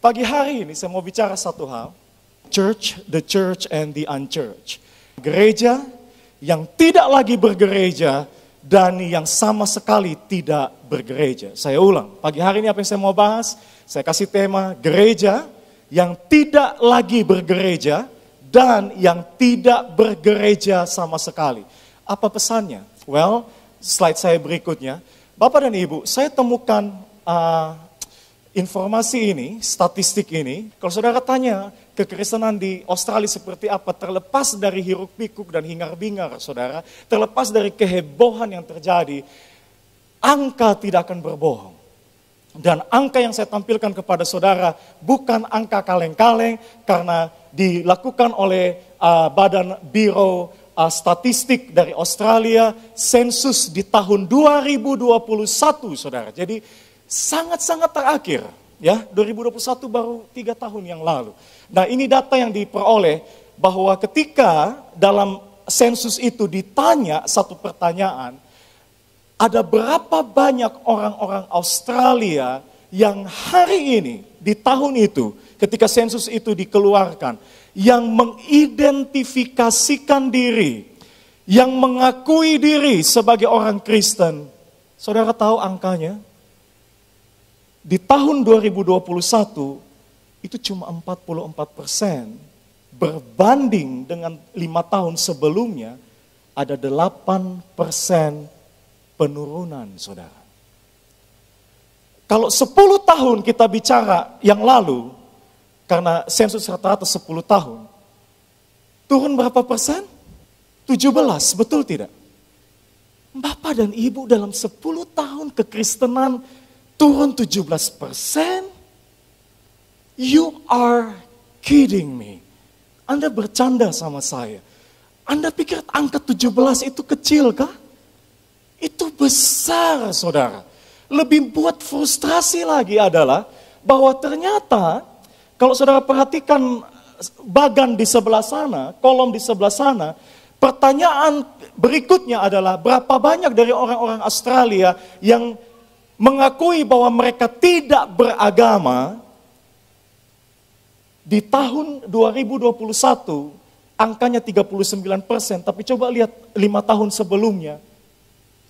Pagi hari ini saya mau bicara satu hal. Church, the church and the unchurched. Gereja yang tidak lagi bergereja dan yang sama sekali tidak bergereja. Saya ulang, pagi hari ini apa yang saya mau bahas? Saya kasih tema gereja yang tidak lagi bergereja dan yang tidak bergereja sama sekali. Apa pesannya? Well, slide saya berikutnya. Bapak dan Ibu, saya temukan informasi ini, statistik ini. Kalau saudara tanya kekristenan di Australia seperti apa, terlepas dari hiruk pikuk dan hingar-bingar saudara, terlepas dari kehebohan yang terjadi, angka tidak akan berbohong. Dan angka yang saya tampilkan kepada saudara bukan angka kaleng-kaleng, karena dilakukan oleh Badan Biro Statistik dari Australia, sensus di tahun 2021 saudara. Jadi sangat-sangat terakhir, ya 2021 baru 3 tahun yang lalu. Nah ini data yang diperoleh bahwa ketika dalam sensus itu ditanya satu pertanyaan, ada berapa banyak orang-orang Australia yang hari ini, di tahun itu, ketika sensus itu dikeluarkan, yang mengidentifikasikan diri, yang mengakui diri sebagai orang Kristen. Saudara tahu angkanya? Di tahun 2021 itu cuma 44%, berbanding dengan 5 tahun sebelumnya ada 8% penurunan, saudara. Kalau 10 tahun kita bicara yang lalu, karena sensus rata-rata 10 tahun, turun berapa persen? 17, betul tidak? Bapak dan Ibu dalam 10 tahun kekristenan turun 17%? You are kidding me. Anda bercanda sama saya. Anda pikir angka 17 itu kecil kah? Itu besar, saudara. Lebih buat frustrasi lagi adalah bahwa ternyata kalau saudara perhatikan bagan di sebelah sana, kolom di sebelah sana, pertanyaan berikutnya adalah berapa banyak dari orang-orang Australia yang mengakui bahwa mereka tidak beragama. Di tahun 2021 angkanya 39%, tapi coba lihat 5 tahun sebelumnya,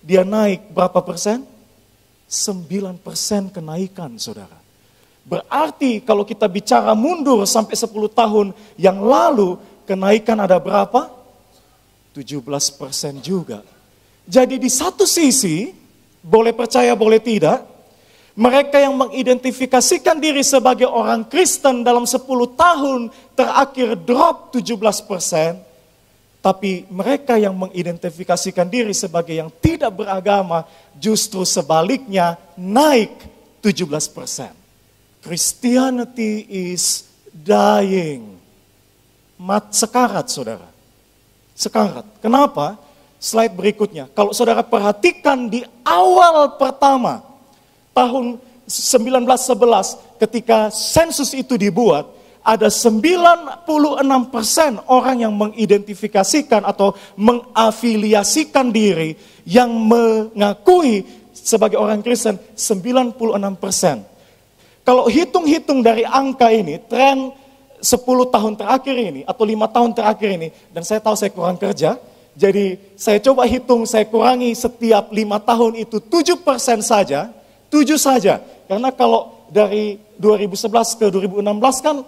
dia naik berapa persen? 9% kenaikan, saudara. Berarti kalau kita bicara mundur sampai 10 tahun yang lalu, kenaikan ada berapa? 17% juga. Jadi di satu sisi, boleh percaya, boleh tidak, mereka yang mengidentifikasikan diri sebagai orang Kristen dalam 10 tahun terakhir drop 17%, tapi mereka yang mengidentifikasikan diri sebagai yang tidak beragama justru sebaliknya naik 17%. Christianity is dying. Sekarat, saudara. Sekarat. Kenapa? Slide berikutnya. Kalau saudara perhatikan di awal pertama, tahun 1911 ketika sensus itu dibuat, ada 96% orang yang mengidentifikasikan atau mengafiliasikan diri yang mengakui sebagai orang Kristen, 96%. Kalau hitung-hitung dari angka ini, tren 10 tahun terakhir ini atau 5 tahun terakhir ini, dan saya tahu saya kurang kerja, jadi saya coba hitung, saya kurangi setiap 5 tahun itu 7% saja, 7 saja. Karena kalau dari 2011 ke 2016 kan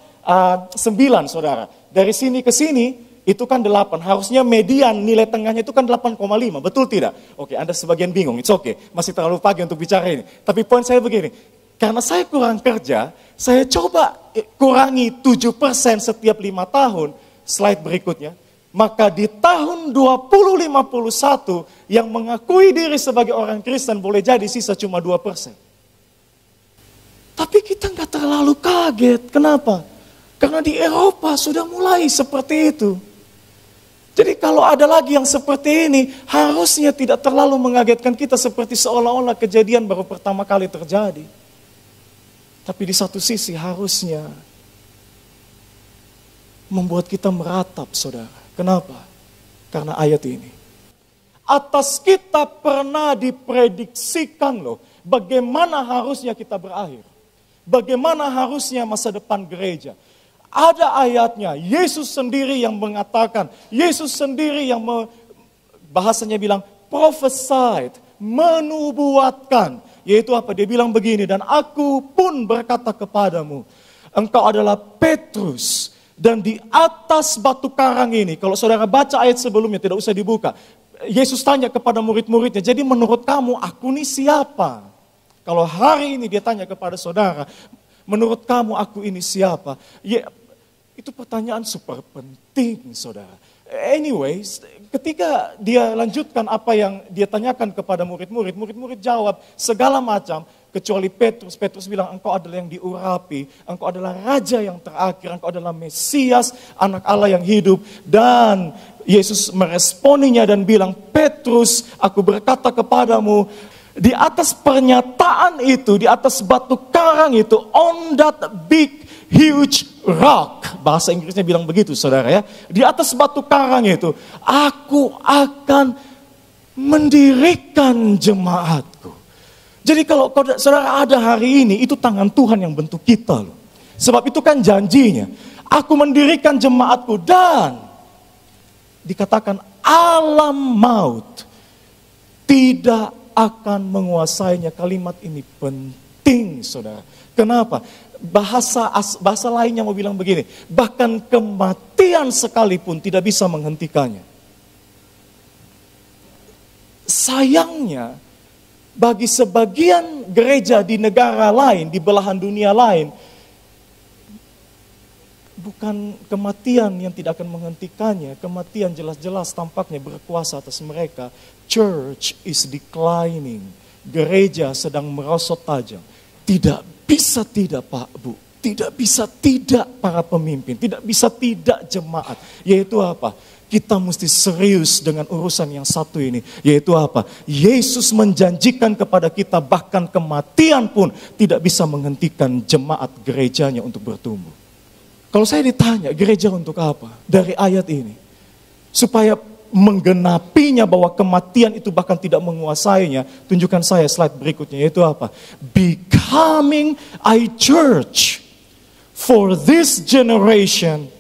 9, saudara. Dari sini ke sini itu kan 8. Harusnya median nilai tengahnya itu kan 8,5. Betul tidak? Oke, Anda sebagian bingung. It's okay. Masih terlalu pagi untuk bicara ini. Tapi poin saya begini. Karena saya kurang kerja, saya coba kurangi 7% setiap 5 tahun. Slide berikutnya. Maka di tahun 2051 yang mengakui diri sebagai orang Kristen boleh jadi sisa cuma 2%. Tapi kita nggak terlalu kaget. Kenapa? Karena di Eropa sudah mulai seperti itu. Jadi kalau ada lagi yang seperti ini, harusnya tidak terlalu mengagetkan kita seperti seolah-olah kejadian baru pertama kali terjadi. Tapi di satu sisi harusnya membuat kita meratap, saudara. Kenapa? Karena ayat ini. Atas kita pernah diprediksikan loh, bagaimana harusnya kita berakhir. Bagaimana harusnya masa depan gereja? Ada ayatnya, Yesus sendiri yang mengatakan, Yesus sendiri yang bahasanya bilang prophesied, menubuatkan. Yaitu apa? Dia bilang begini, dan aku pun berkata kepadamu, engkau adalah Petrus, dan di atas batu karang ini, kalau saudara baca ayat sebelumnya, tidak usah dibuka. Yesus tanya kepada murid-muridnya, jadi menurut kamu aku ini siapa? Kalau hari ini dia tanya kepada saudara, menurut kamu aku ini siapa? Ya, itu pertanyaan super penting, saudara. Anyways, ketika dia lanjutkan apa yang dia tanyakan kepada murid-murid, murid-murid jawab segala macam, kecuali Petrus. Petrus bilang, engkau adalah yang diurapi, engkau adalah raja yang terakhir, engkau adalah Mesias, anak Allah yang hidup. Dan Yesus meresponinya dan bilang, Petrus, aku berkata kepadamu, di atas pernyataan itu, di atas batu karang itu, on that big, huge rock. Bahasa Inggrisnya bilang begitu, saudara ya. Di atas batu karang itu, aku akan mendirikan jemaatku. Jadi kalau saudara ada hari ini, itu tangan Tuhan yang bentuk kita loh. Sebab itu kan janjinya. Aku mendirikan jemaatku dan dikatakan alam maut tidak akan menguasainya. Kalimat ini penting, saudara. Kenapa? Bahasa lainnya mau bilang begini, bahkan kematian sekalipun tidak bisa menghentikannya. Sayangnya, bagi sebagian gereja di negara lain, di belahan dunia lain, bukan kematian yang tidak akan menghentikannya, kematian jelas-jelas tampaknya berkuasa atas mereka. Church is declining. Gereja sedang merosot tajam. Tidak bisa tidak Pak, Bu. Tidak bisa tidak para pemimpin. Tidak bisa tidak jemaat. Yaitu apa? Kita mesti serius dengan urusan yang satu ini. Yaitu apa? Yesus menjanjikan kepada kita bahkan kematian pun tidak bisa menghentikan jemaat gerejanya untuk bertumbuh. Kalau saya ditanya gereja untuk apa? Dari ayat ini. Supaya menggenapinya bahwa kematian itu bahkan tidak menguasainya. Tunjukkan saya slide berikutnya, yaitu apa? Becoming a church for this generation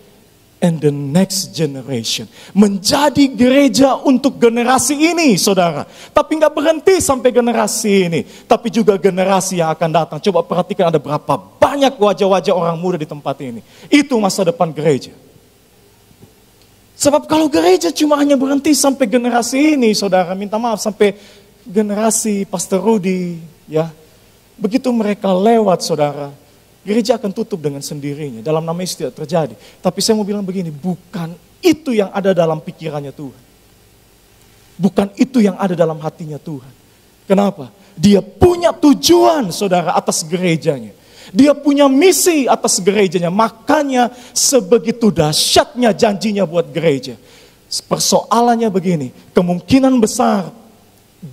and the next generation. Menjadi gereja untuk generasi ini, saudara. Tapi nggak berhenti sampai generasi ini. Tapi juga generasi yang akan datang. Coba perhatikan ada berapa banyak wajah-wajah orang muda di tempat ini. Itu masa depan gereja. Sebab kalau gereja cuma hanya berhenti sampai generasi ini, saudara, minta maaf, sampai generasi Pastor Rudy, ya. Begitu mereka lewat, saudara, gereja akan tutup dengan sendirinya. Dalam nama Yesus tidak terjadi. Tapi saya mau bilang begini, bukan itu yang ada dalam pikirannya Tuhan. Bukan itu yang ada dalam hatinya Tuhan. Kenapa? Dia punya tujuan, saudara, atas gerejanya. Dia punya misi atas gerejanya. Makanya sebegitu dahsyatnya janjinya buat gereja. Persoalannya begini, kemungkinan besar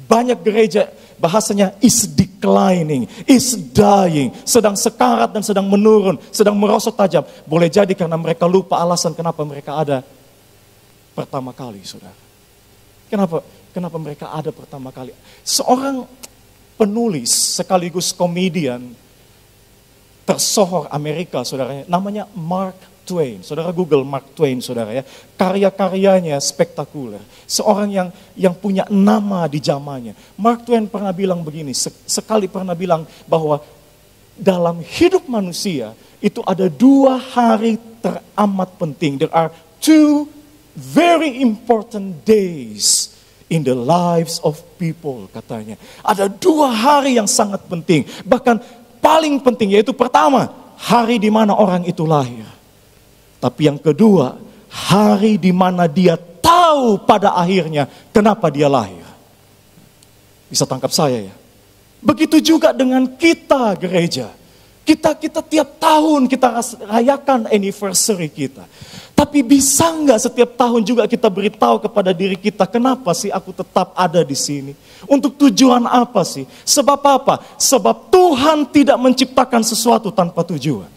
banyak gereja bahasanya is declining, is dying, sedang sekarat dan sedang menurun, sedang merosot tajam. Boleh jadi karena mereka lupa alasan kenapa mereka ada pertama kali, saudara. Kenapa mereka ada pertama kali? Seorang penulis sekaligus komedian tersohor Amerika, saudara, namanya Mark Twain. Saudara Google Mark Twain, saudara ya. Karya-karyanya spektakuler. Seorang yang punya nama di zamannya. Mark Twain pernah bilang begini, sekali pernah bilang bahwa dalam hidup manusia itu ada 2 hari teramat penting. There are 2 very important days in the lives of people, katanya. Ada 2 hari yang sangat penting. Bahkan paling penting, yaitu pertama, hari di mana orang itu lahir. Tapi yang kedua, hari di mana dia tahu pada akhirnya kenapa dia lahir. Bisa tangkap saya ya? Begitu juga dengan kita gereja. Kita tiap tahun kita rayakan anniversary kita. Tapi bisa nggak setiap tahun juga kita beritahu kepada diri kita, kenapa sih aku tetap ada di sini? Untuk tujuan apa sih? Sebab apa? Sebab Tuhan tidak menciptakan sesuatu tanpa tujuan.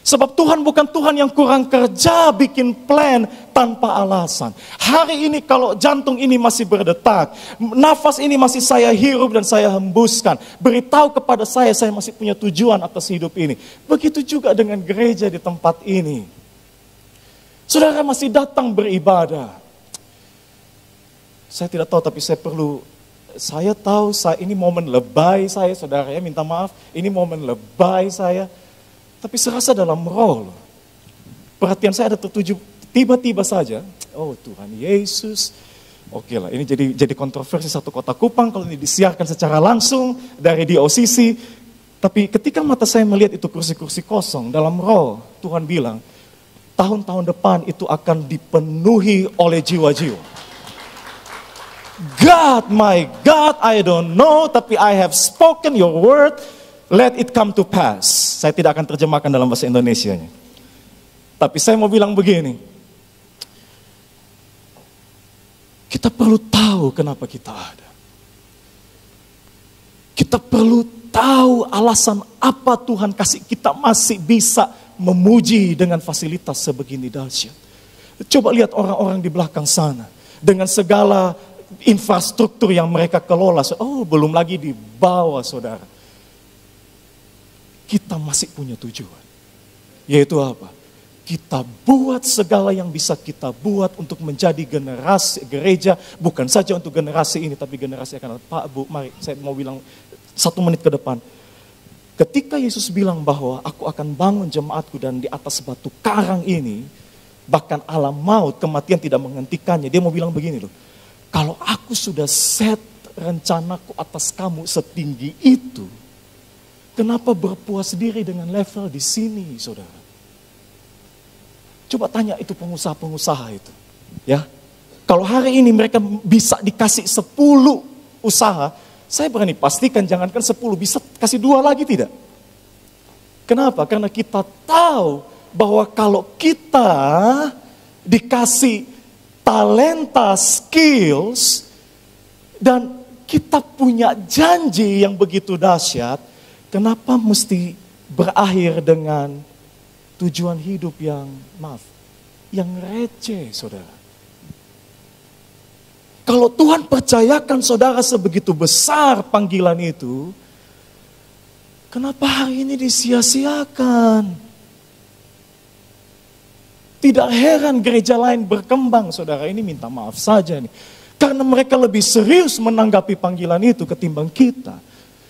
Sebab Tuhan bukan Tuhan yang kurang kerja bikin plan tanpa alasan. Hari ini kalau jantung ini masih berdetak, nafas ini masih saya hirup dan saya hembuskan, beritahu kepada saya masih punya tujuan atas hidup ini. Begitu juga dengan gereja di tempat ini. Saudara masih datang beribadah. Saya tidak tahu tapi saya tahu ini momen lebay saya, saudara ya, minta maaf. Ini momen lebay saya. Tapi serasa dalam roh, perhatian saya ada tertuju tiba-tiba saja. Oh Tuhan Yesus, oke lah, ini jadi kontroversi satu Kota Kupang kalau ini disiarkan secara langsung dari DOCC. Tapi ketika mata saya melihat itu kursi-kursi kosong, dalam roh Tuhan bilang, tahun-tahun depan itu akan dipenuhi oleh jiwa-jiwa. God, my God, I don't know, tapi I have spoken your word. Let it come to pass. Saya tidak akan terjemahkan dalam bahasa Indonesianya. Tapi saya mau bilang begini. Kita perlu tahu kenapa kita ada. Kita perlu tahu alasan apa Tuhan kasih kita masih bisa memuji dengan fasilitas sebegini dahsyat. Coba lihat orang-orang di belakang sana. Dengan segala infrastruktur yang mereka kelola. Oh, belum lagi di bawah, saudara. Kita masih punya tujuan. Yaitu apa? Kita buat segala yang bisa kita buat untuk menjadi generasi gereja. Bukan saja untuk generasi ini, tapi generasi akan datang. Pak, Bu, mari saya mau bilang 1 menit ke depan. Ketika Yesus bilang bahwa aku akan bangun jemaatku dan di atas batu karang ini, bahkan alam maut, kematian tidak menghentikannya. Dia mau bilang begini loh. Kalau aku sudah set rencanaku atas kamu setinggi itu, kenapa berpuas diri dengan level di sini, saudara? Coba tanya itu pengusaha-pengusaha itu. Ya, kalau hari ini mereka bisa dikasih 10 usaha, saya berani pastikan jangankan 10, bisa kasih 2 lagi tidak? Kenapa? Karena kita tahu bahwa kalau kita dikasih talenta, skills, dan kita punya janji yang begitu dahsyat, kenapa mesti berakhir dengan tujuan hidup yang receh, saudara? Kalau Tuhan percayakan saudara sebegitu besar panggilan itu, kenapa hari ini disia-siakan? Tidak heran gereja lain berkembang, saudara. Ini minta maaf saja nih. Karena mereka lebih serius menanggapi panggilan itu ketimbang kita.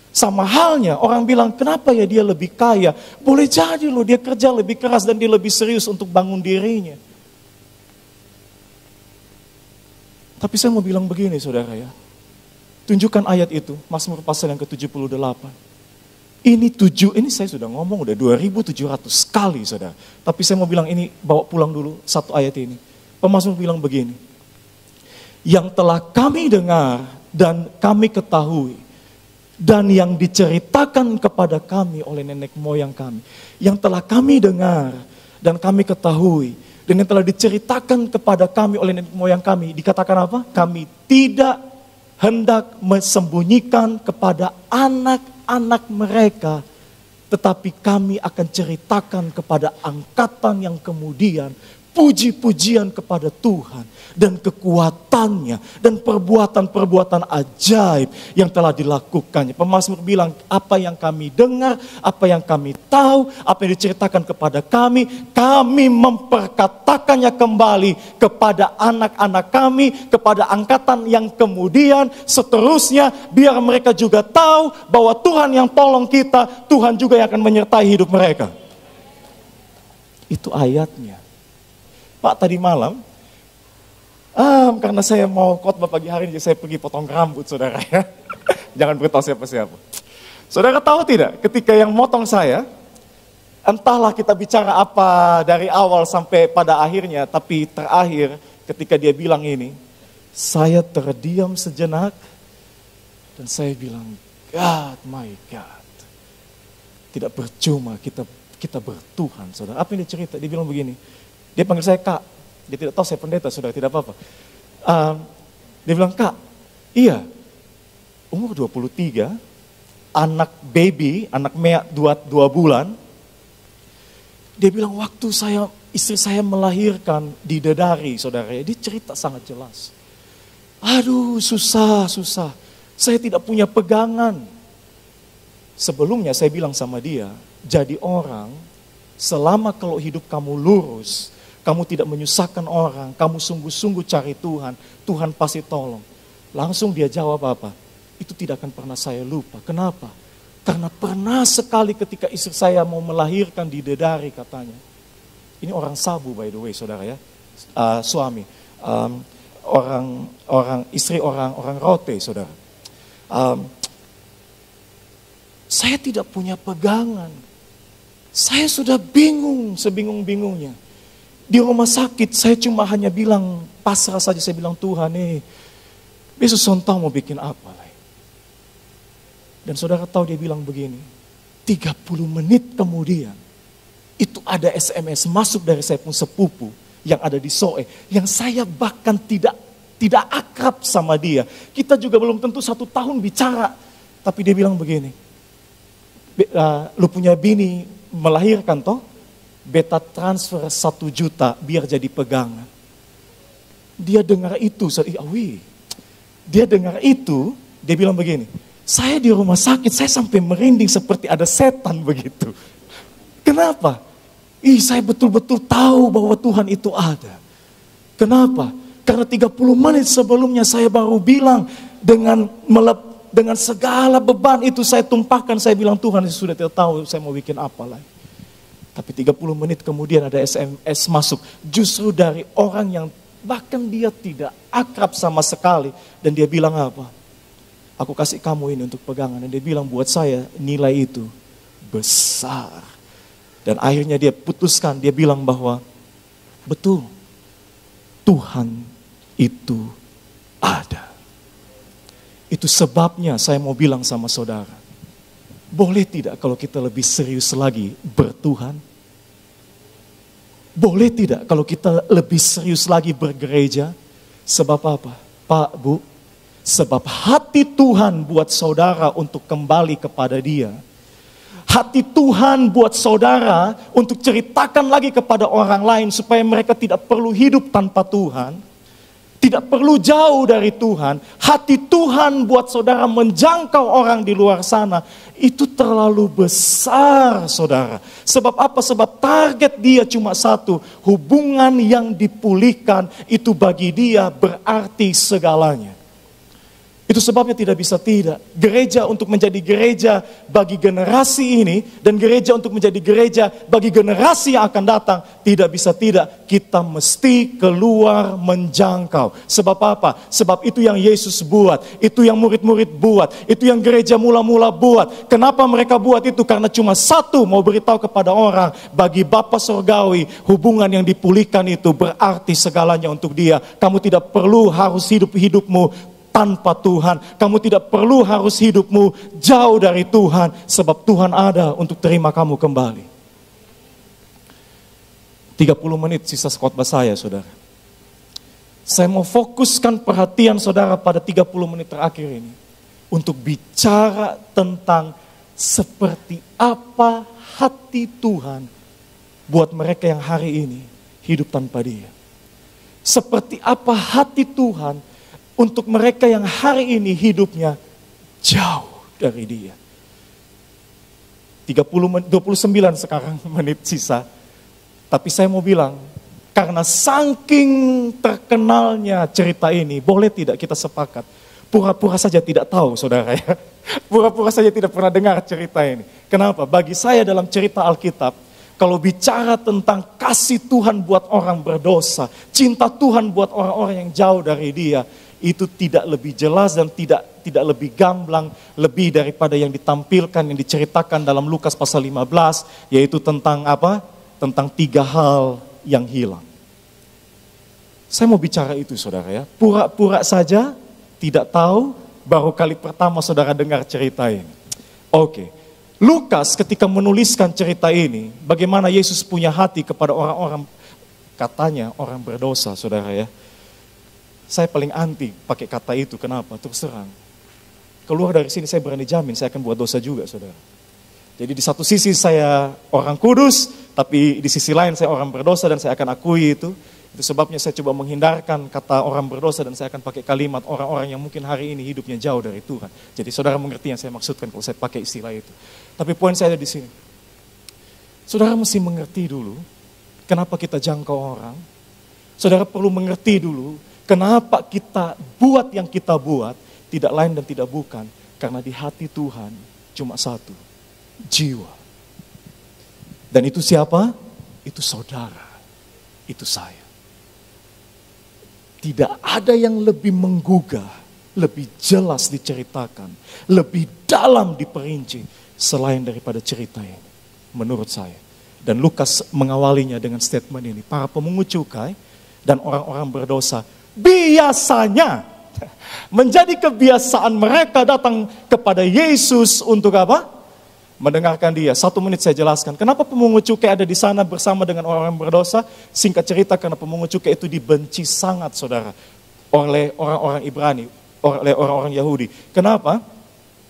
Sama halnya orang bilang, kenapa ya dia lebih kaya? Boleh jadi loh, dia kerja lebih keras dan dia lebih serius untuk bangun dirinya. Tapi saya mau bilang begini, saudara ya. Tunjukkan ayat itu, Mazmur pasal yang ke-78. Ini saya sudah ngomong udah 2.700 kali, saudara. Tapi saya mau bilang ini, bawa pulang dulu satu ayat ini. Pemazmur bilang begini. Yang telah kami dengar dan kami ketahui, dan yang diceritakan kepada kami oleh nenek moyang kami. Yang telah kami dengar dan kami ketahui, dan yang telah diceritakan kepada kami oleh nenek moyang kami. Dikatakan apa? Kami tidak hendak mensembunyikan kepada anak-anak mereka, tetapi kami akan ceritakan kepada angkatan yang kemudian puji-pujian kepada Tuhan dan kekuatannya dan perbuatan-perbuatan ajaib yang telah dilakukannya. Pemazmur bilang, apa yang kami dengar, apa yang kami tahu, apa yang diceritakan kepada kami memperkatakannya kembali kepada anak-anak kami, kepada angkatan yang kemudian seterusnya, biar mereka juga tahu bahwa Tuhan yang tolong kita, Tuhan juga yang akan menyertai hidup mereka. Itu ayatnya. Pak, tadi malam, karena saya mau khotbah pagi hari ini, saya pergi potong rambut, saudara ya. Jangan beritahu siapa-siapa. Saudara tahu tidak, ketika yang motong saya, entahlah kita bicara apa dari awal sampai pada akhirnya, tapi terakhir ketika dia bilang ini, saya terdiam sejenak, dan saya bilang, God, my God. Tidak percuma kita bertuhan, saudara. Apa yang dia cerita? Dia bilang begini. Dia panggil saya Kak, dia tidak tahu saya pendeta, saudara, tidak apa-apa. Dia bilang, Kak, iya, umur 23, anak baby, anak Mea 2 bulan, Dia bilang waktu istri saya melahirkan di Dedari, saudara ya. Dia cerita sangat jelas. Aduh, susah. Saya tidak punya pegangan. Sebelumnya saya bilang sama dia, jadi orang, selama kalau hidup kamu lurus, kamu tidak menyusahkan orang, kamu sungguh-sungguh cari Tuhan, Tuhan pasti tolong. Langsung dia jawab apa? Itu tidak akan pernah saya lupa. Kenapa? Karena pernah sekali ketika istri saya mau melahirkan di Dedari katanya. Ini orang Sabu by the way, saudara ya. Suami. Istri orang Rote, saudara. Saya tidak punya pegangan. Saya sudah bingung, sebingung-bingungnya. Di rumah sakit saya cuma hanya bilang, pasrah saja, saya bilang Tuhan besok Sontak mau bikin apa lah. Dan saudara tahu dia bilang begini, 30 menit kemudian, itu ada SMS masuk dari saya pun sepupu yang ada di Soe, yang saya bahkan tidak akrab sama dia. Kita juga belum tentu 1 tahun bicara, tapi dia bilang begini, lu punya bini melahirkan toh? Beta transfer 1 juta biar jadi pegangan. Dia dengar itu, dia dengar itu, dia bilang begini, saya di rumah sakit, saya sampai merinding seperti ada setan begitu. Kenapa? Saya betul-betul tahu bahwa Tuhan itu ada. Kenapa? Karena 30 menit sebelumnya saya baru bilang dengan segala beban itu saya tumpahkan, saya bilang Tuhan sudah tidak tahu saya mau bikin apa lagi. Tapi 30 menit kemudian ada SMS masuk, justru dari orang yang bahkan dia tidak akrab sama sekali. Dan dia bilang apa? Aku kasih kamu ini untuk pegangan. Dan dia bilang buat saya nilai itu besar. Dan akhirnya dia putuskan, dia bilang bahwa betul, Tuhan itu ada. Itu sebabnya saya mau bilang sama saudara, boleh tidak kalau kita lebih serius lagi bertuhan? Boleh tidak kalau kita lebih serius lagi bergereja? Sebab apa? Pak, Bu, sebab hati Tuhan buat saudara untuk kembali kepada Dia. Hati Tuhan buat saudara untuk ceritakan lagi kepada orang lain supaya mereka tidak perlu hidup tanpa Tuhan. Tidak perlu jauh dari Tuhan. Hati Tuhan buat saudara menjangkau orang di luar sana. Itu terlalu besar, saudara. Sebab apa? Sebab target dia cuma satu. Hubungan yang dipulihkan itu bagi dia berarti segalanya. Itu sebabnya tidak bisa tidak. Gereja untuk menjadi gereja bagi generasi ini dan gereja untuk menjadi gereja bagi generasi yang akan datang, tidak bisa tidak. Kita mesti keluar menjangkau. Sebab apa? Sebab itu yang Yesus buat, itu yang murid-murid buat, itu yang gereja mula-mula buat. Kenapa mereka buat itu? Karena cuma satu, mau beritahu kepada orang, bagi Bapa Surgawi, hubungan yang dipulihkan itu berarti segalanya untuk dia. Kamu tidak perlu harus hidupmu tanpa Tuhan. Kamu tidak perlu harus hidupmu jauh dari Tuhan. Sebab Tuhan ada untuk terima kamu kembali. 30 menit sisa khotbah saya, saudara. Saya mau fokuskan perhatian saudara pada 30 menit terakhir ini. Untuk bicara tentang seperti apa hati Tuhan buat mereka yang hari ini hidup tanpa Dia. Seperti apa hati Tuhan untuk mereka yang hari ini hidupnya jauh dari Dia. 29 sekarang menit sisa. Tapi saya mau bilang, karena saking terkenalnya cerita ini, boleh tidak kita sepakat? Pura-pura saja tidak tahu, saudara ya. Pura-pura saja tidak pernah dengar cerita ini. Kenapa? Bagi saya dalam cerita Alkitab, kalau bicara tentang kasih Tuhan buat orang berdosa, cinta Tuhan buat orang-orang yang jauh dari Dia, itu tidak lebih jelas dan tidak lebih gamblang, lebih daripada yang ditampilkan, yang diceritakan dalam Lukas pasal 15, yaitu tentang apa? Tentang 3 hal yang hilang. Saya mau bicara itu, saudara ya. Pura-pura saja, tidak tahu, baru kali pertama saudara dengar cerita ini. Oke. Lukas ketika menuliskan cerita ini, bagaimana Yesus punya hati kepada orang-orang, katanya orang berdosa, saudara ya. Saya paling anti pakai kata itu. Kenapa? Terus terang. Keluar dari sini saya berani jamin saya akan buat dosa juga, saudara. Jadi di satu sisi saya orang kudus, Tapi di sisi lain saya orang berdosa dan saya akan akui itu. Itu sebabnya saya coba menghindarkan kata orang berdosa dan saya akan pakai kalimat orang-orang yang mungkin hari ini hidupnya jauh dari Tuhan. Jadi saudara mengerti yang saya maksudkan kalau saya pakai istilah itu. Tapi poin saya ada di sini. Saudara mesti mengerti dulu kenapa kita jangkau orang. Saudara perlu mengerti dulu kenapa kita buat yang kita buat, tidak lain dan tidak bukan. Karena di hati Tuhan cuma satu, jiwa. Dan itu siapa? Itu saudara, itu saya. Tidak ada yang lebih menggugah, lebih jelas diceritakan, lebih dalam diperinci selain daripada cerita ini, menurut saya. Dan Lukas mengawalinya dengan statement ini, para pemungut cukai dan orang-orang berdosa biasanya menjadi kebiasaan mereka datang kepada Yesus untuk apa? Mendengarkan dia. 1 menit saya jelaskan. Kenapa pemungut cukai ada di sana bersama dengan orang-orang berdosa? Singkat cerita, karena pemungut cukai itu dibenci sangat, saudara, oleh orang-orang Ibrani, oleh orang-orang Yahudi. Kenapa?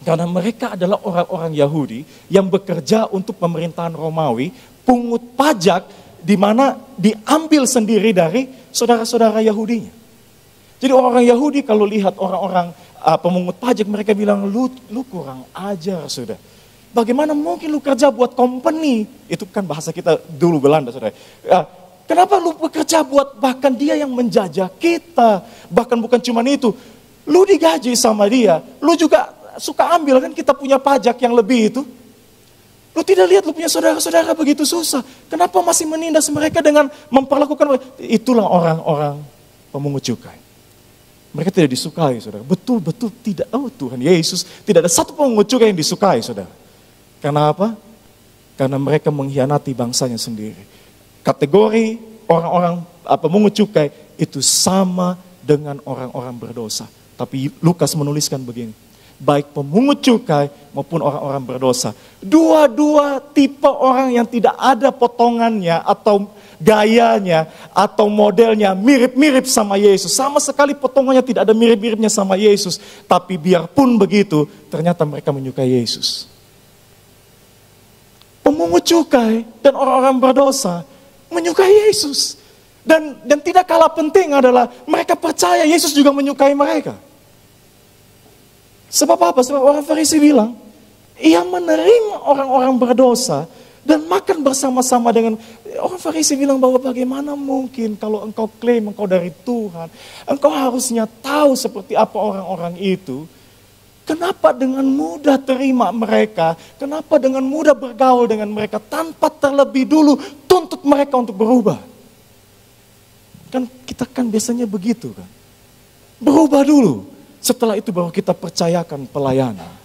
Karena mereka adalah orang-orang Yahudi yang bekerja untuk pemerintahan Romawi, pungut pajak di mana diambil sendiri dari saudara-saudara Yahudinya. Jadi orang Yahudi kalau lihat orang-orang pemungut pajak, mereka bilang, lu kurang ajar sudah. Bagaimana mungkin lu kerja buat company? Itu kan bahasa kita dulu Belanda, saudara. Kenapa lu bekerja buat bahkan dia yang menjajah kita? Bahkan bukan cuma itu, lu digaji sama dia, lu juga suka ambil kan kita punya pajak yang lebih itu. Lu tidak lihat lu punya saudara-saudara begitu susah. Kenapa masih menindas mereka dengan memperlakukan mereka? Itulah orang-orang pemungut cukai. Mereka tidak disukai, saudara. Betul-betul tidak. Oh Tuhan Yesus, tidak ada satu pemungut cukai yang disukai, saudara. Karena apa? Karena mereka mengkhianati bangsanya sendiri. Kategori orang-orang pemungut cukai itu sama dengan orang-orang berdosa. Tapi Lukas menuliskan begini, baik pemungut cukai maupun orang-orang berdosa, dua-dua tipe orang yang tidak ada potongannya atau gayanya atau modelnya mirip-mirip sama Yesus. Sama sekali potongannya tidak ada mirip-miripnya sama Yesus. Tapi biarpun begitu, ternyata mereka menyukai Yesus. Pemungut cukai dan orang-orang berdosa menyukai Yesus. Dan tidak kalah penting adalah mereka percaya Yesus juga menyukai mereka. Sebab apa? Sebab orang Farisi bilang, ia menerima orang-orang berdosa dan makan bersama-sama dengan orang Farisi bilang bahwa bagaimana mungkin kalau engkau klaim engkau dari Tuhan, engkau harusnya tahu seperti apa orang-orang itu. Kenapa dengan mudah terima mereka? Kenapa dengan mudah bergaul dengan mereka tanpa terlebih dulu tuntut mereka untuk berubah? Kan kita kan biasanya begitu kan. Berubah dulu, setelah itu baru kita percayakan pelayanan.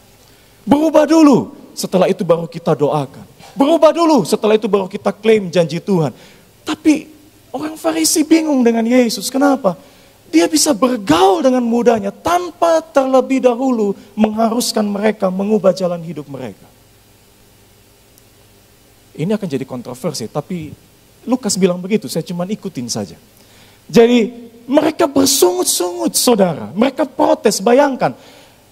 Berubah dulu, setelah itu baru kita doakan. Berubah dulu, setelah itu baru kita klaim janji Tuhan. Tapi orang Farisi bingung dengan Yesus. Kenapa? Dia bisa bergaul dengan mudahnya tanpa terlebih dahulu mengharuskan mereka mengubah jalan hidup mereka. Ini akan jadi kontroversi, tapi Lukas bilang begitu, saya cuma ikutin saja. Jadi mereka bersungut-sungut, saudara. Mereka protes, bayangkan.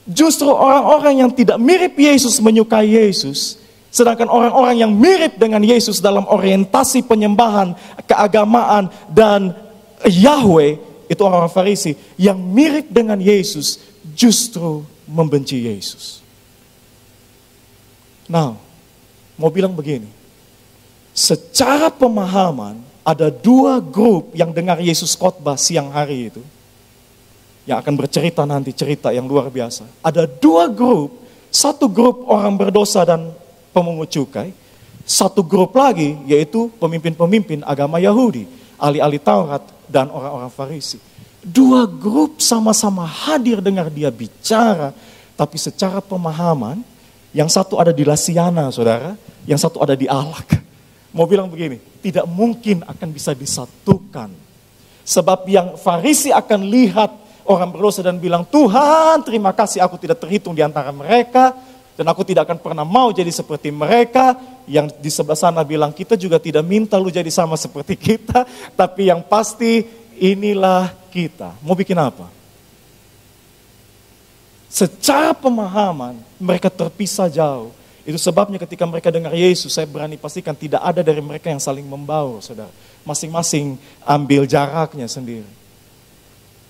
Justru orang-orang yang tidak mirip Yesus menyukai Yesus. Sedangkan orang-orang yang mirip dengan Yesus dalam orientasi penyembahan, keagamaan, dan Yahweh, itu orang-orang Farisi yang mirip dengan Yesus justru membenci Yesus. Nah, mau bilang begini. Secara pemahaman, ada dua grup yang dengar Yesus khotbah siang hari itu. Yang akan bercerita nanti cerita yang luar biasa. Ada dua grup. Satu grup orang berdosa dan pemungut cukai. Satu grup lagi yaitu pemimpin-pemimpin agama Yahudi. Ahli-ahli Taurat dan orang-orang Farisi. Dua grup sama-sama hadir dengar dia bicara. Tapi secara pemahaman, yang satu ada di Lasiana, saudara. Yang satu ada di Alak. Mau bilang begini, tidak mungkin akan bisa disatukan. Sebab yang Farisi akan lihat orang berdosa dan bilang, Tuhan terima kasih aku tidak terhitung di antara mereka. Dan aku tidak akan pernah mau jadi seperti mereka. Yang di sebelah sana bilang, kita juga tidak minta lu jadi sama seperti kita. Tapi yang pasti inilah kita. Mau bikin apa? Secara pemahaman mereka terpisah jauh. Itu sebabnya ketika mereka dengar Yesus, saya berani pastikan tidak ada dari mereka yang saling membaur, saudara. Masing-masing ambil jaraknya sendiri.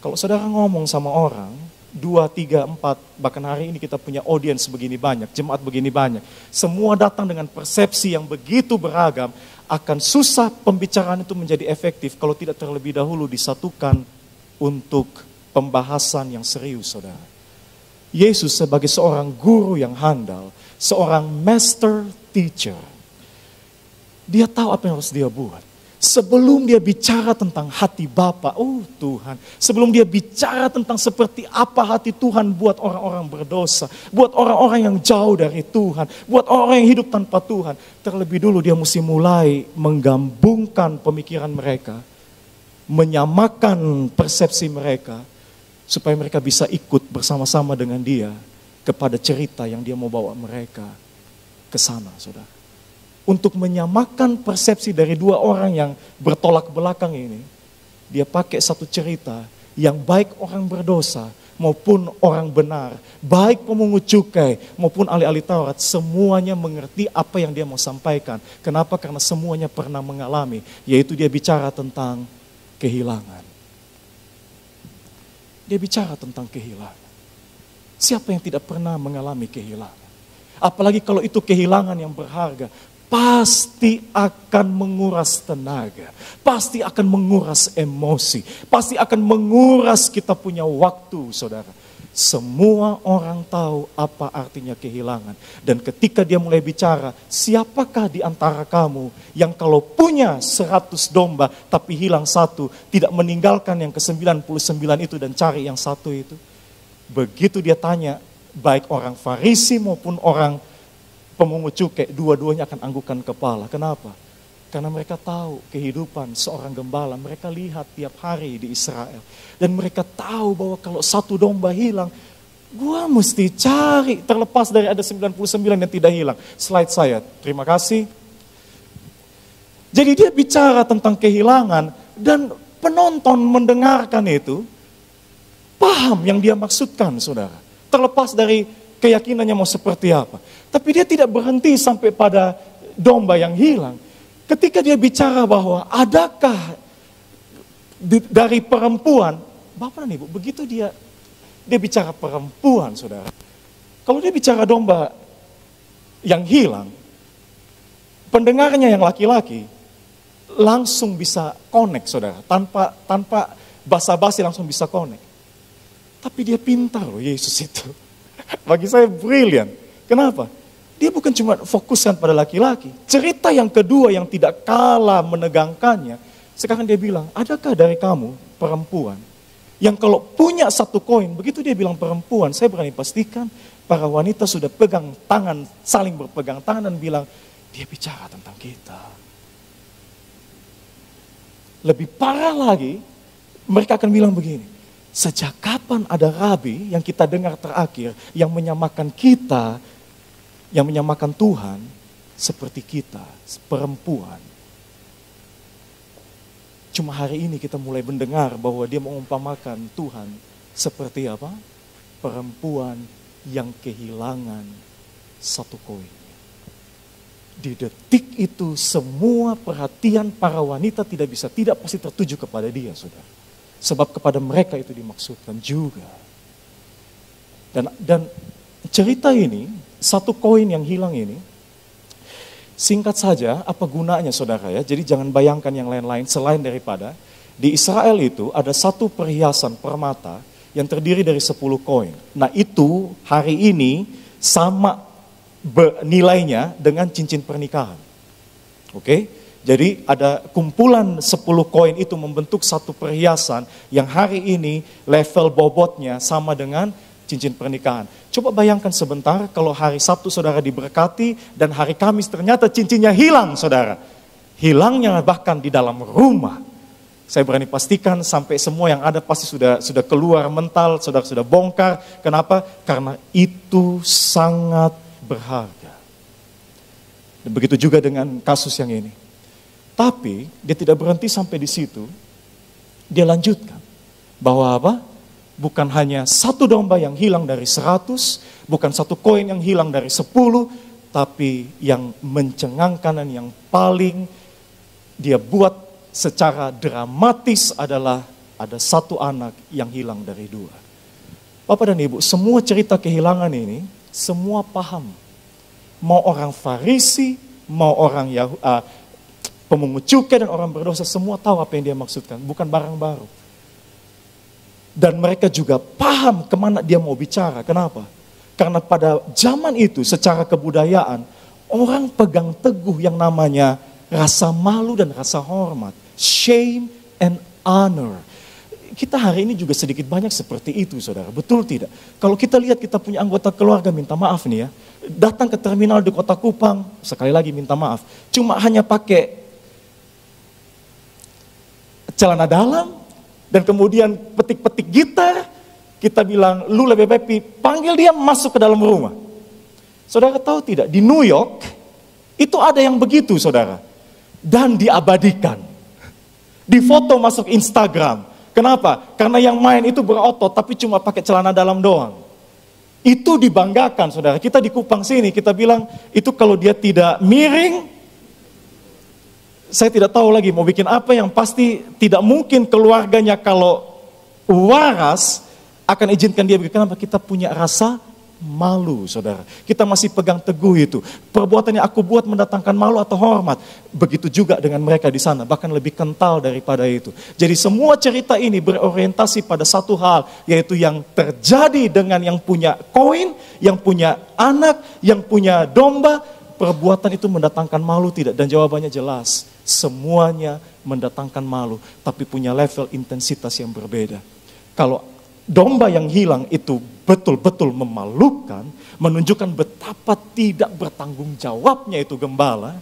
Kalau saudara ngomong sama orang, 2, 3, 4, bahkan hari ini kita punya audiens begini banyak, jemaat begini banyak. Semua datang dengan persepsi yang begitu beragam, akan susah pembicaraan itu menjadi efektif kalau tidak terlebih dahulu disatukan untuk pembahasan yang serius, saudara. Yesus sebagai seorang guru yang handal, seorang master teacher, dia tahu apa yang harus dia buat. Sebelum dia bicara tentang hati Bapa, oh Tuhan, sebelum dia bicara tentang seperti apa hati Tuhan buat orang-orang berdosa, buat orang-orang yang jauh dari Tuhan, buat orang-orang yang hidup tanpa Tuhan, terlebih dulu dia mesti mulai menggabungkan pemikiran mereka, menyamakan persepsi mereka, supaya mereka bisa ikut bersama-sama dengan dia kepada cerita yang dia mau bawa mereka ke sana, saudara. Untuk menyamakan persepsi dari dua orang yang bertolak belakang ini, dia pakai satu cerita yang baik orang berdosa maupun orang benar, baik pemungut cukai maupun ahli-ahli Taurat, semuanya mengerti apa yang dia mau sampaikan. Kenapa? Karena semuanya pernah mengalami, yaitu dia bicara tentang kehilangan. Dia bicara tentang kehilangan. Siapa yang tidak pernah mengalami kehilangan? Apalagi kalau itu kehilangan yang berharga, pasti akan menguras tenaga, pasti akan menguras emosi, pasti akan menguras kita punya waktu, saudara. Semua orang tahu apa artinya kehilangan. Dan ketika dia mulai bicara, siapakah di antara kamu yang kalau punya 100 domba tapi hilang satu, tidak meninggalkan yang ke-99 itu dan cari yang satu itu? Begitu dia tanya, baik orang Farisi maupun orang pemungut cukai, dua-duanya akan anggukan kepala. Kenapa? Karena mereka tahu kehidupan seorang gembala. Mereka lihat tiap hari di Israel. Dan mereka tahu bahwa kalau satu domba hilang, gua mesti cari. Terlepas dari ada 99 yang tidak hilang. Slide saya, terima kasih. Jadi dia bicara tentang kehilangan. Dan penonton mendengarkan itu, paham yang dia maksudkan, saudara. Terlepas dari keyakinannya mau seperti apa. Tapi dia tidak berhenti sampai pada domba yang hilang. Ketika dia bicara bahwa adakah dari perempuan, Bapak dan Ibu, begitu dia bicara perempuan, saudara. Kalau dia bicara domba yang hilang, pendengarnya yang laki-laki langsung bisa connect, saudara. Tanpa basa-basi langsung bisa connect. Tapi dia pintar loh Yesus itu. Bagi saya brilian. Kenapa? Dia bukan cuma fokuskan pada laki-laki. Cerita yang kedua yang tidak kalah menegangkannya, sekarang dia bilang, adakah dari kamu perempuan yang kalau punya satu koin, begitu dia bilang perempuan, saya berani pastikan para wanita sudah pegang tangan, saling berpegang tangan dan bilang, dia bicara tentang kita. Lebih parah lagi, mereka akan bilang begini, sejak kapan ada rabi yang kita dengar terakhir yang menyamakan kita, yang menyamakan Tuhan seperti kita, perempuan. Cuma hari ini kita mulai mendengar bahwa dia mengumpamakan Tuhan seperti apa? Perempuan yang kehilangan satu koin. Di detik itu semua perhatian para wanita tidak pasti tertuju kepada dia, saudara. Sebab kepada mereka itu dimaksudkan juga. Dan cerita ini, satu koin yang hilang ini, singkat saja apa gunanya saudara ya. Jadi jangan bayangkan yang lain-lain selain daripada di Israel itu ada satu perhiasan permata yang terdiri dari 10 koin. Nah itu hari ini sama nilainya dengan cincin pernikahan. Oke? Jadi ada kumpulan 10 koin itu membentuk satu perhiasan yang hari ini level bobotnya sama dengan cincin pernikahan. Coba bayangkan sebentar kalau hari Sabtu saudara diberkati dan hari Kamis ternyata cincinnya hilang saudara. Hilangnya bahkan di dalam rumah. Saya berani pastikan sampai semua yang ada pasti sudah keluar mental, saudara sudah bongkar. Kenapa? Karena itu sangat berharga. Dan begitu juga dengan kasus yang ini. Tapi dia tidak berhenti sampai di situ. Dia lanjutkan bahwa apa? Bukan hanya satu domba yang hilang dari 100, bukan satu koin yang hilang dari 10, Tapi yang mencengangkan dan yang paling dia buat secara dramatis adalah ada satu anak yang hilang dari dua. Bapak dan Ibu, semua cerita kehilangan ini, semua paham. Mau orang Farisi, mau orang pemungut cukai dan orang berdosa, semua tahu apa yang dia maksudkan. Bukan barang baru. Dan mereka juga paham kemana dia mau bicara. Kenapa? Karena pada zaman itu secara kebudayaan, orang pegang teguh yang namanya rasa malu dan rasa hormat. Shame and honor. Kita hari ini juga sedikit banyak seperti itu, saudara. Betul tidak? Kalau kita lihat kita punya anggota keluarga, minta maaf nih ya. Datang ke terminal di Kota Kupang, sekali lagi minta maaf. Cuma hanya pakai celana dalam, dan kemudian petik-petik gitar. Kita bilang, lu lebih baik panggil dia masuk ke dalam rumah. Saudara tahu tidak, di New York, itu ada yang begitu, saudara. Dan diabadikan. Difoto masuk Instagram. Kenapa? Karena yang main itu berotot, tapi cuma pakai celana dalam doang. Itu dibanggakan, saudara. Kita di Kupang sini, kita bilang, itu kalau dia tidak miring, saya tidak tahu lagi mau bikin apa, yang pasti tidak mungkin keluarganya kalau waras, akan izinkan dia begitu. Kenapa? Kita punya rasa malu, saudara. Kita masih pegang teguh itu. Perbuatan yang aku buat mendatangkan malu atau hormat. Begitu juga dengan mereka di sana, bahkan lebih kental daripada itu. Jadi semua cerita ini berorientasi pada satu hal, yaitu yang terjadi dengan yang punya koin, yang punya anak, yang punya domba. Perbuatan itu mendatangkan malu tidak? Dan jawabannya jelas. Semuanya mendatangkan malu, tapi punya level intensitas yang berbeda. Kalau domba yang hilang itu betul-betul memalukan, menunjukkan betapa tidak bertanggung jawabnya itu gembala.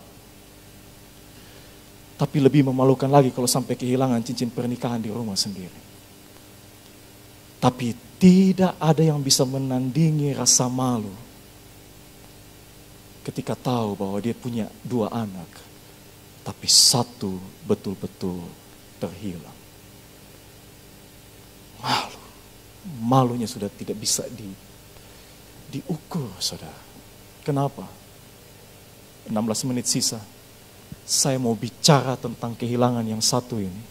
Tapi lebih memalukan lagi kalau sampai kehilangan cincin pernikahan di rumah sendiri. Tapi tidak ada yang bisa menandingi rasa malu ketika tahu bahwa dia punya dua anak, tapi satu betul-betul terhilang. Malu. Malunya sudah tidak bisa diukur, saudara. Kenapa? 16 menit sisa. Saya mau bicara tentang kehilangan yang satu ini.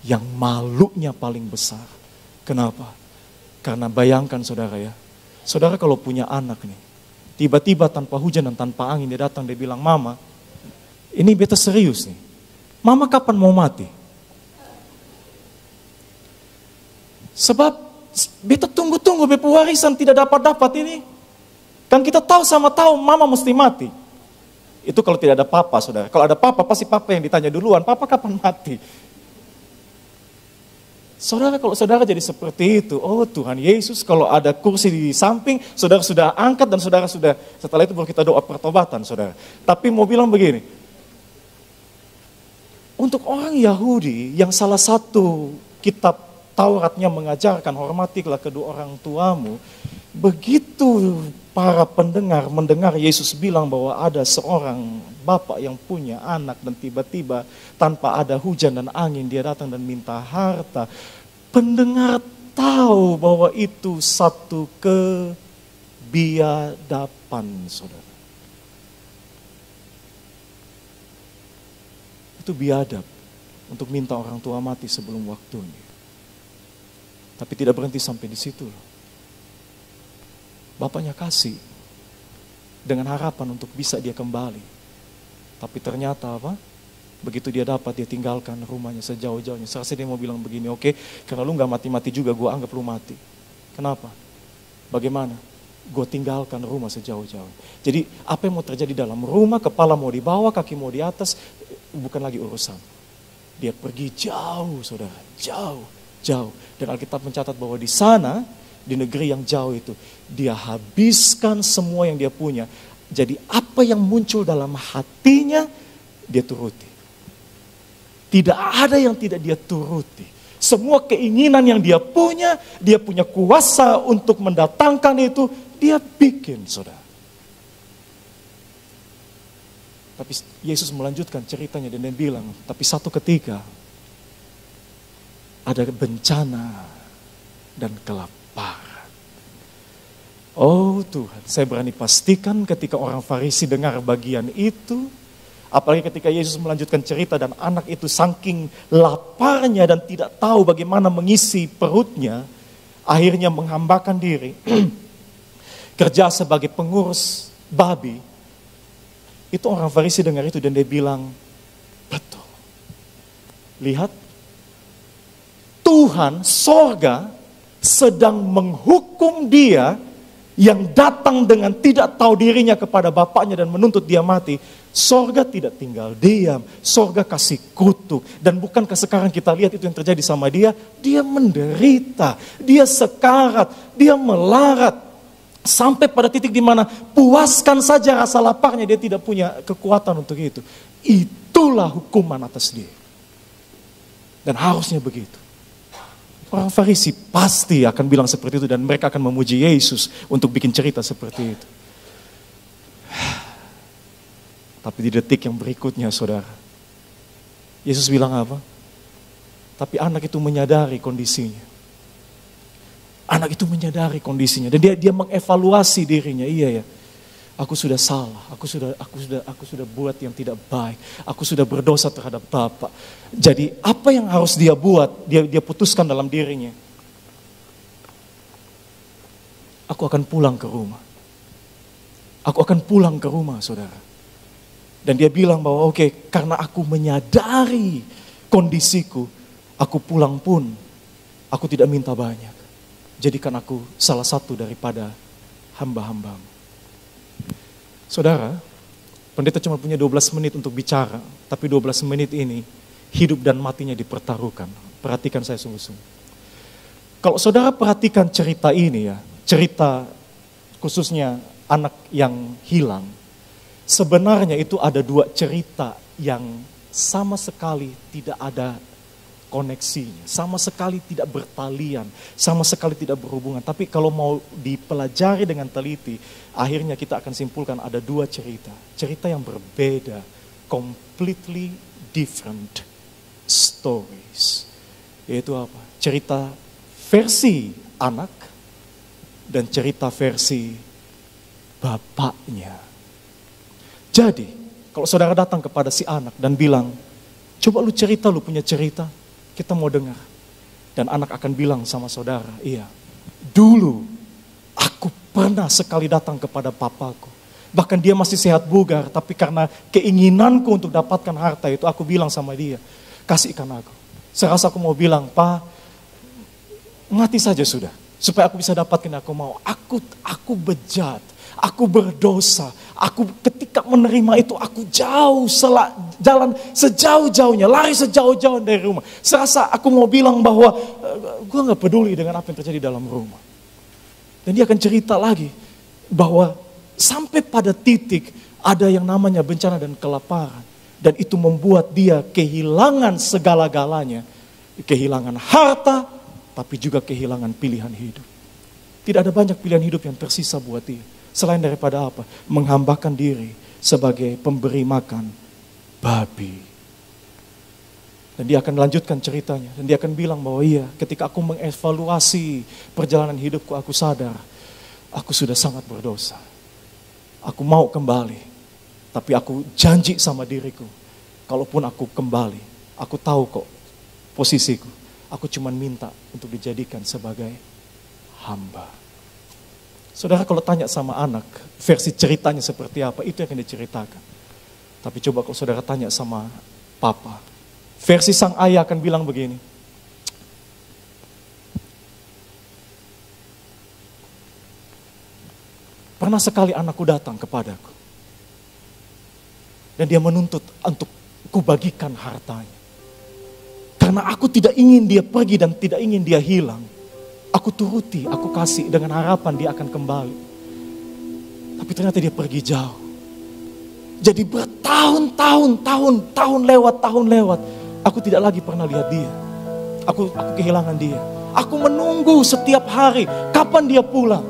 Yang malunya paling besar. Kenapa? Karena bayangkan, saudara ya. Saudara kalau punya anak nih. Tiba-tiba tanpa hujan dan tanpa angin dia datang, dia bilang, "Mama, ini beta serius nih. Mama kapan mau mati?" Sebab beta tunggu-tunggu beta warisan tidak dapat-dapat ini. Kan kita tahu sama tahu mama mesti mati. Itu kalau tidak ada papa, saudara. Kalau ada papa, pasti papa yang ditanya duluan, "Papa kapan mati?" Saudara, kalau saudara jadi seperti itu, oh Tuhan Yesus, kalau ada kursi di samping, saudara sudah angkat dan saudara sudah, setelah itu baru kita doa pertobatan, saudara. Tapi mau bilang begini, untuk orang Yahudi yang salah satu kitab Tauratnya mengajarkan, hormatilah kedua orang tuamu. Begitu para pendengar mendengar Yesus bilang bahwa ada seorang bapak yang punya anak dan tiba-tiba tanpa ada hujan dan angin dia datang dan minta harta. Pendengar tahu bahwa itu satu kebiadaban, saudara. Itu biadab untuk minta orang tua mati sebelum waktunya. Tapi tidak berhenti sampai di situ loh. Bapaknya kasih dengan harapan untuk bisa dia kembali. Tapi ternyata apa? Begitu dia dapat, dia tinggalkan rumahnya sejauh-jauhnya. Serasa dia mau bilang begini, oke, karena lu gak mati-mati juga, gue anggap lu mati. Kenapa? Bagaimana? Gue tinggalkan rumah sejauh-jauh. Jadi apa yang mau terjadi dalam rumah, kepala mau di bawah, kaki mau di atas, bukan lagi urusan. Dia pergi jauh, saudara, jauh. Dan Alkitab mencatat bahwa di sana, di negeri yang jauh itu, dia habiskan semua yang dia punya. Jadi apa yang muncul dalam hatinya, dia turuti. Tidak ada yang tidak dia turuti. Semua keinginan yang dia punya kuasa untuk mendatangkan itu, dia bikin, saudara. Tapi Yesus melanjutkan ceritanya dan dia bilang, tapi satu ketika, ada bencana dan kelaparan. Oh Tuhan, saya berani pastikan ketika orang Farisi dengar bagian itu, apalagi ketika Yesus melanjutkan cerita dan anak itu saking laparnya dan tidak tahu bagaimana mengisi perutnya, akhirnya menghambakan diri, kerja sebagai pengurus babi. Itu orang Farisi dengar itu dan dia bilang, betul. Lihat, Tuhan sorga sedang menghukum dia yang datang dengan tidak tahu dirinya kepada bapaknya dan menuntut dia mati. Sorga tidak tinggal diam, sorga kasih kutuk. Dan bukankah sekarang kita lihat itu yang terjadi sama dia? Dia menderita, dia sekarat, dia melarat. Sampai pada titik di mana puaskan saja rasa laparnya, dia tidak punya kekuatan untuk itu. Itulah hukuman atas dia. Dan harusnya begitu. Orang Farisi pasti akan bilang seperti itu dan mereka akan memuji Yesus untuk bikin cerita seperti itu. Tapi di detik yang berikutnya, saudara, Yesus bilang apa? Tapi anak itu menyadari kondisinya. Anak itu menyadari kondisinya dan dia mengevaluasi dirinya. Iya ya, aku sudah salah, aku sudah buat yang tidak baik, aku sudah berdosa terhadap Bapa. Jadi apa yang harus dia buat? Dia putuskan dalam dirinya. Aku akan pulang ke rumah. Aku akan pulang ke rumah, saudara. Dan dia bilang bahwa oke, karena aku menyadari kondisiku, aku pulang pun, aku tidak minta banyak. Jadikan aku salah satu daripada hamba-hambamu. Saudara, pendeta cuma punya 12 menit untuk bicara, tapi 12 menit ini hidup dan matinya dipertaruhkan. Perhatikan saya sungguh-sungguh. Kalau saudara perhatikan cerita ini ya, cerita khususnya anak yang hilang, sebenarnya itu ada dua cerita yang sama sekali tidak ada koneksinya, sama sekali tidak bertalian, sama sekali tidak berhubungan. Tapi kalau mau dipelajari dengan teliti, akhirnya kita akan simpulkan ada dua cerita. Cerita yang berbeda, completely different stories. Yaitu apa? Cerita versi anak dan cerita versi bapaknya. Jadi, kalau saudara datang kepada si anak dan bilang, coba lu cerita, lu punya cerita, kita mau dengar. Dan anak akan bilang sama saudara, iya, dulu aku pernah sekali datang kepada papaku. Bahkan dia masih sehat bugar, tapi karena keinginanku untuk dapatkan harta itu, aku bilang sama dia, kasihkan aku. Serasa aku mau bilang, Pak, mati saja sudah. Supaya aku bisa dapatkan yang aku mau. Aku bejat, aku berdosa. Aku ketika menerima itu, aku jalan sejauh-jauhnya, lari sejauh-jauh dari rumah. Serasa aku mau bilang bahwa gue gak peduli dengan apa yang terjadi dalam rumah. Dan dia akan cerita lagi bahwa sampai pada titik ada yang namanya bencana dan kelaparan. Dan itu membuat dia kehilangan segala-galanya. Kehilangan harta, tapi juga kehilangan pilihan hidup. Tidak ada banyak pilihan hidup yang tersisa buat dia. Selain daripada apa? Menghambakan diri sebagai pemberi makan babi. Dan dia akan melanjutkan ceritanya. Dan dia akan bilang bahwa iya, ketika aku mengevaluasi perjalanan hidupku, aku sadar, aku sudah sangat berdosa. Aku mau kembali. Tapi aku janji sama diriku, kalaupun aku kembali, aku tahu kok posisiku. Aku cuma minta untuk dijadikan sebagai hamba. Saudara kalau tanya sama anak, versi ceritanya seperti apa, itu yang akan diceritakan. Tapi coba kalau saudara tanya sama papa, versi sang ayah akan bilang begini. Pernah sekali anakku datang kepadaku. Dan dia menuntut untuk kubagikan hartanya. Karena aku tidak ingin dia pergi dan tidak ingin dia hilang. Aku turuti, aku kasih dengan harapan dia akan kembali. Tapi ternyata dia pergi jauh. Jadi bertahun-tahun, tahun lewat. Aku tidak lagi pernah lihat dia. Aku kehilangan dia. Aku menunggu setiap hari, kapan dia pulang.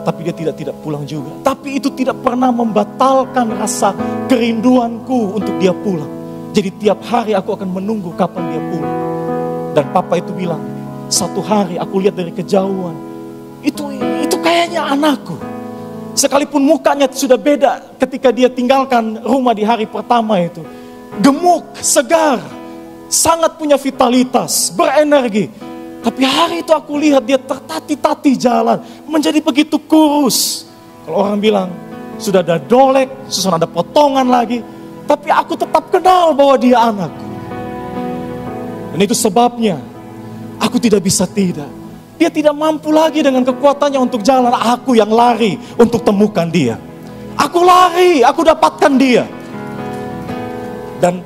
Tapi dia tidak pulang juga. Tapi itu tidak pernah membatalkan rasa kerinduanku untuk dia pulang. Jadi tiap hari aku akan menunggu kapan dia pulang. Dan papa itu bilang, satu hari aku lihat dari kejauhan. Itu kayak kayaknya anakku. Sekalipun mukanya sudah beda ketika dia tinggalkan rumah di hari pertama itu. Gemuk, segar, sangat punya vitalitas, berenergi. Tapi hari itu aku lihat dia tertati-tati jalan, menjadi begitu kurus. Kalau orang bilang, sudah ada dolek, susun ada potongan lagi. Tapi aku tetap kenal bahwa dia anakku. Dan itu sebabnya, aku tidak bisa tidak. Dia tidak mampu lagi dengan kekuatannya untuk jalan. Aku yang lari untuk temukan dia. Aku lari, aku dapatkan dia. Dan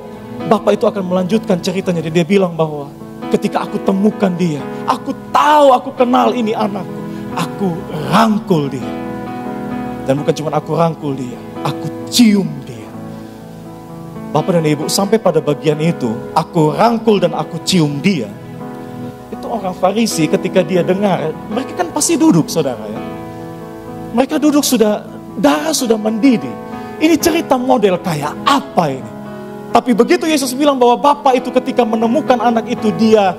Bapak itu akan melanjutkan ceritanya. Dia bilang bahwa ketika aku temukan dia, aku tahu, aku kenal ini anakku. Aku rangkul dia. Dan bukan cuma aku rangkul dia, aku cium dia. Bapak dan Ibu, sampai pada bagian itu, aku rangkul dan aku cium dia. Orang Farisi ketika dia dengar, mereka kan pasti duduk, saudara ya. Mereka duduk darah sudah mendidih. Ini cerita model kayak apa ini? Tapi begitu Yesus bilang bahwa Bapa itu ketika menemukan anak itu dia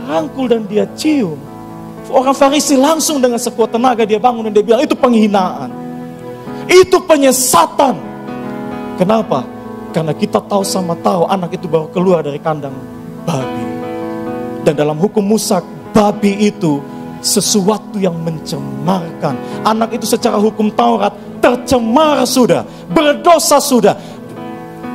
rangkul dan dia cium. Orang Farisi langsung dengan sekuat tenaga dia bangun dan dia bilang itu penghinaan. Itu penyesatan. Kenapa? Karena kita tahu sama tahu anak itu baru keluar dari kandang babi. Dan dalam hukum Musa, babi itu sesuatu yang mencemarkan. Anak itu secara hukum Taurat tercemar sudah, berdosa sudah.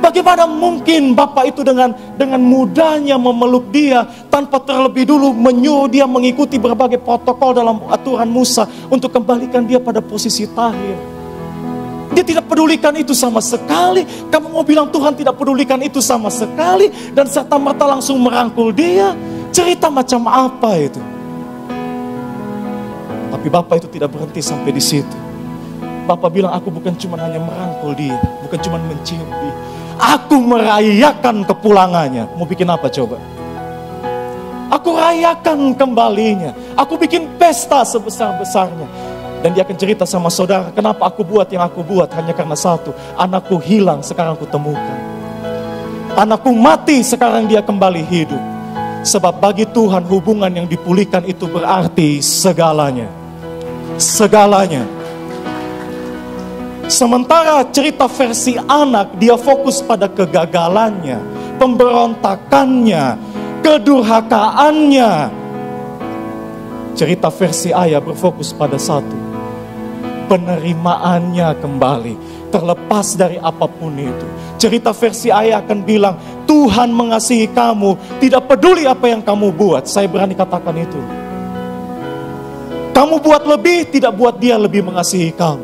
Bagaimana mungkin Bapak itu dengan mudahnya memeluk dia tanpa terlebih dulu menyuruh dia mengikuti berbagai protokol dalam aturan Musa untuk kembalikan dia pada posisi tahir. Dia tidak pedulikan itu sama sekali. Kamu mau bilang Tuhan tidak pedulikan itu sama sekali dan serta-merta langsung merangkul dia. Cerita macam apa itu? Tapi Bapak itu tidak berhenti sampai di situ. Bapak bilang, aku bukan cuma hanya merangkul dia, bukan cuma mencium dia. Aku merayakan kepulangannya. Mau bikin apa coba? Aku rayakan kembalinya. Aku bikin pesta sebesar-besarnya. Dan dia akan cerita sama saudara, kenapa aku buat yang aku buat hanya karena satu. Anakku hilang, sekarang aku temukan. Anakku mati, sekarang dia kembali hidup. Sebab bagi Tuhan hubungan yang dipulihkan itu berarti segalanya. Segalanya. Sementara cerita versi anak dia fokus pada kegagalannya, pemberontakannya, kedurhakaannya. Cerita versi ayah berfokus pada satu. Penerimaannya kembali. Terlepas dari apapun itu. Cerita versi ayah akan bilang, Tuhan mengasihi kamu, tidak peduli apa yang kamu buat. Saya berani katakan itu. Kamu buat lebih, tidak buat dia lebih mengasihi kamu.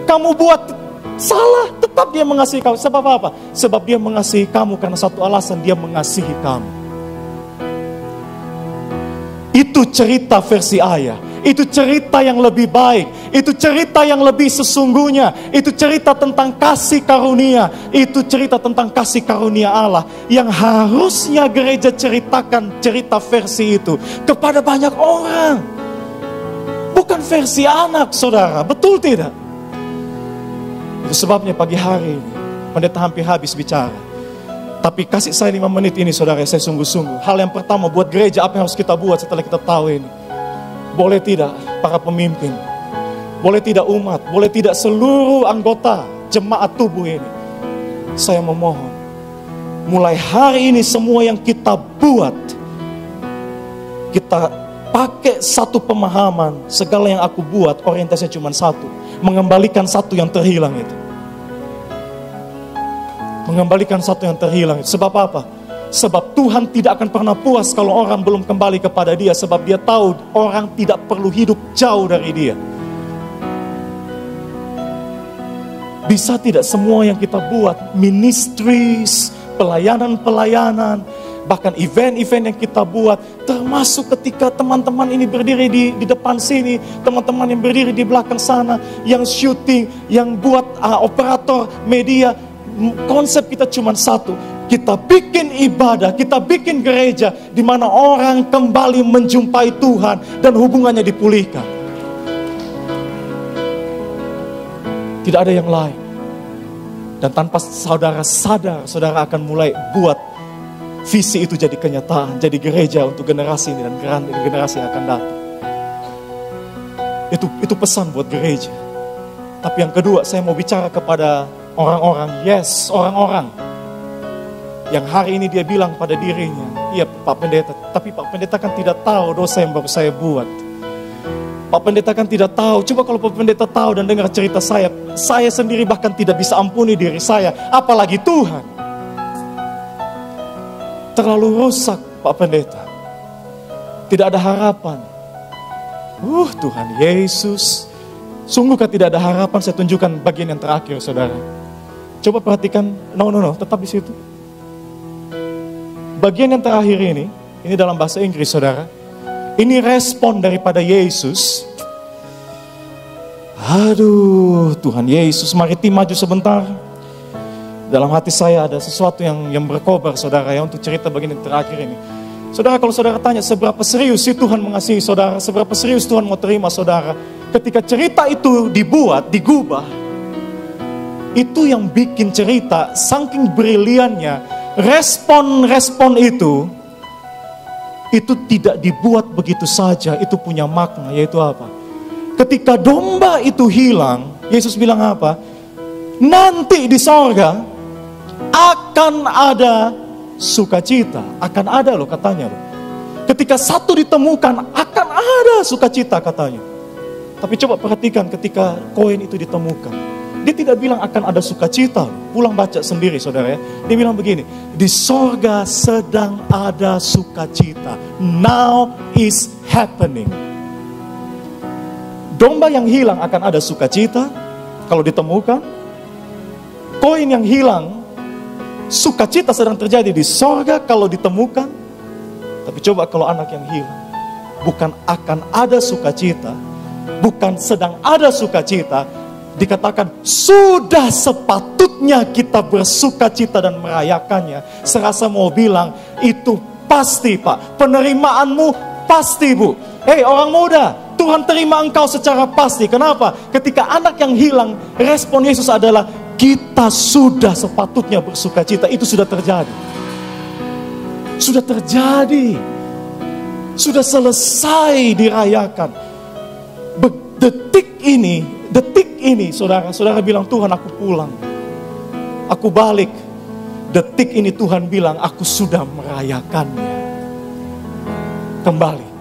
Kamu buat salah, tetap dia mengasihi kamu. Sebab apa? Sebab dia mengasihi kamu karena satu alasan, dia mengasihi kamu. Itu cerita versi ayah. Itu cerita yang lebih baik. Itu cerita yang lebih sesungguhnya. Itu cerita tentang kasih karunia. Itu cerita tentang kasih karunia Allah. Yang harusnya gereja ceritakan cerita versi itu kepada banyak orang. Bukan versi anak, saudara. Betul tidak? Itu sebabnya pagi hari ini pendeta hampir habis bicara. Tapi kasih saya 5 menit ini, saudara, saya sungguh-sungguh. Hal yang pertama buat gereja, apa yang harus kita buat setelah kita tahu ini? Boleh tidak para pemimpin, boleh tidak umat, boleh tidak seluruh anggota jemaat tubuh ini. Saya memohon, mulai hari ini semua yang kita buat, kita pakai satu pemahaman, segala yang aku buat orientasinya cuma satu, mengembalikan satu yang terhilang itu. Mengembalikan satu yang terhilang itu. Sebab apa? Sebab Tuhan tidak akan pernah puas kalau orang belum kembali kepada dia. Sebab dia tahu orang tidak perlu hidup jauh dari dia. Bisa tidak semua yang kita buat, ministries, pelayanan-pelayanan, bahkan event-event yang kita buat, termasuk ketika teman-teman ini berdiri di depan sini, teman-teman yang berdiri di belakang sana, yang syuting, yang buat operator media, konsep kita cuma satu. Kita bikin ibadah, kita bikin gereja di mana orang kembali menjumpai Tuhan dan hubungannya dipulihkan. Tidak ada yang lain. Dan tanpa saudara sadar, saudara akan mulai buat visi itu jadi kenyataan, jadi gereja untuk generasi ini dan generasi yang akan datang. Itu pesan buat gereja. Tapi yang kedua, saya mau bicara kepada orang-orang, orang-orang yang hari ini dia bilang pada dirinya, iya Pak Pendeta, tapi Pak Pendeta kan tidak tahu dosa yang baru saya buat. Pak Pendeta kan tidak tahu. Coba kalau Pak Pendeta tahu dan dengar cerita saya sendiri bahkan tidak bisa ampuni diri saya, apalagi Tuhan. Terlalu rusak Pak Pendeta. Tidak ada harapan. Tuhan Yesus. Sungguhkah tidak ada harapan? Saya tunjukkan bagian yang terakhir, saudara. Coba perhatikan, no, tetap di situ. Bagian yang terakhir ini dalam bahasa Inggris, saudara. Ini respon daripada Yesus. Aduh, Tuhan Yesus, mari tim maju sebentar. Dalam hati saya ada sesuatu yang berkobar, saudara, ya, untuk cerita bagian yang terakhir ini. Saudara, kalau saudara tanya seberapa serius sih Tuhan mengasihi saudara, seberapa serius Tuhan mau terima saudara, ketika cerita itu dibuat, digubah, itu yang bikin cerita saking briliannya. Respon itu tidak dibuat begitu saja, itu punya makna, yaitu apa? Ketika domba itu hilang, Yesus bilang apa? Nanti di sorga akan ada sukacita, akan ada loh katanya loh. Ketika satu ditemukan akan ada sukacita katanya. Tapi coba perhatikan ketika koin itu ditemukan, dia tidak bilang akan ada sukacita. Pulang baca sendiri saudara ya. Dia bilang begini, di sorga sedang ada sukacita. Now is happening. Domba yang hilang akan ada sukacita kalau ditemukan. Koin yang hilang, sukacita sedang terjadi di sorga kalau ditemukan. Tapi coba kalau anak yang hilang, bukan akan ada sukacita, bukan sedang ada sukacita, dikatakan sudah sepatutnya kita bersukacita dan merayakannya. Serasa mau bilang itu pasti Pak, penerimaanmu pasti Bu. Hei orang muda, Tuhan terima engkau secara pasti. Kenapa? Ketika anak yang hilang, respon Yesus adalah kita sudah sepatutnya bersukacita. Itu sudah terjadi. Sudah terjadi. Sudah selesai dirayakan. Detik ini saudara bilang, Tuhan aku pulang. Aku balik. Detik ini Tuhan bilang, aku sudah merayakannya. Kembali.